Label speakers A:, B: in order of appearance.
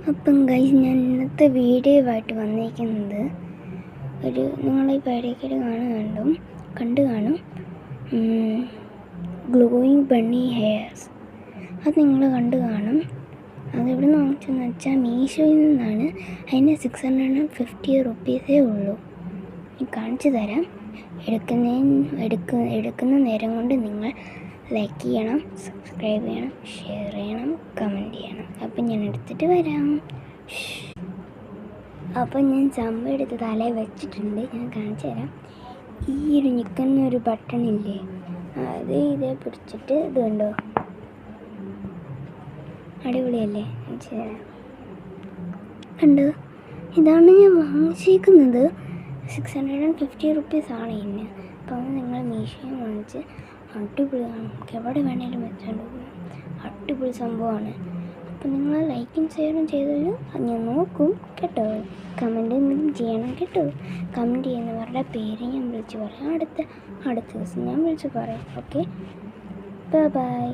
A: അപ്പം ഗൈസ്, ഞാൻ ഇന്നത്തെ വീഡിയോ ആയിട്ട് വന്നിരിക്കുന്നത് നിങ്ങളിപ്പോൾ ഇടയ്ക്കിടെ കണ്ടു കാണും ഗ്ലോയിങ് ബണ്ണി ഹെയർസ്. അത് നിങ്ങൾ കണ്ടു കാണും. അതെവിടെ നിന്ന് വാങ്ങിച്ചെന്ന് വെച്ചാൽ മീഷോയിൽ നിന്നാണ്. അതിന് 650 റുപ്പീസേ ഉള്ളൂ. കാണിച്ചു തരാം. എടുക്കുന്ന നേരം കൊണ്ട് നിങ്ങൾ ലൈക്ക് ചെയ്യണം, സബ്സ്ക്രൈബ് ചെയ്യണം, ഷെയർ ചെയ്യണം, കമൻറ്റ് ചെയ്യണം. അപ്പം ഞാൻ എടുത്തിട്ട് വരാം. അപ്പം ഞാൻ ചമ്മ എടുത്ത് തലയിൽ വെച്ചിട്ടുണ്ട്. ഞാൻ കാണിച്ചു തരാം. ഈ ഞെക്കുന്നൊരു ബട്ടണില്ലേ, അത് ഇതേ പിടിച്ചിട്ട് ഇത് കണ്ടോ, അടിപൊളിയല്ലേ? കാണിച്ചു തരാം. കണ്ടോ, ഇതാണ് ഞാൻ വാങ്ങിച്ചേക്കുന്നത്. 650 റുപ്പീസാണ് ഇതിന്. അപ്പം നിങ്ങൾ മീഷോയിൽ വാങ്ങിച്ച് അടിപൊളിയാണ്. നമുക്ക് എവിടെ വേണേലും വെച്ചുകൊണ്ട് പോകാം. അടിപൊളി സംഭവമാണ്. അപ്പം നിങ്ങൾ ലൈക്കും ഷെയറും ചെയ്താൽ അത് ഞാൻ നോക്കും കേട്ടോ. കമൻറ്റ് എന്തെങ്കിലും ചെയ്യണം കേട്ടോ. കമൻറ്റ് ചെയ്യുന്നവരുടെ പേര് ഞാൻ വിളിച്ച് പറയാം. അടുത്ത ദിവസം ഞാൻ വിളിച്ച് പറയാം. Okay, by.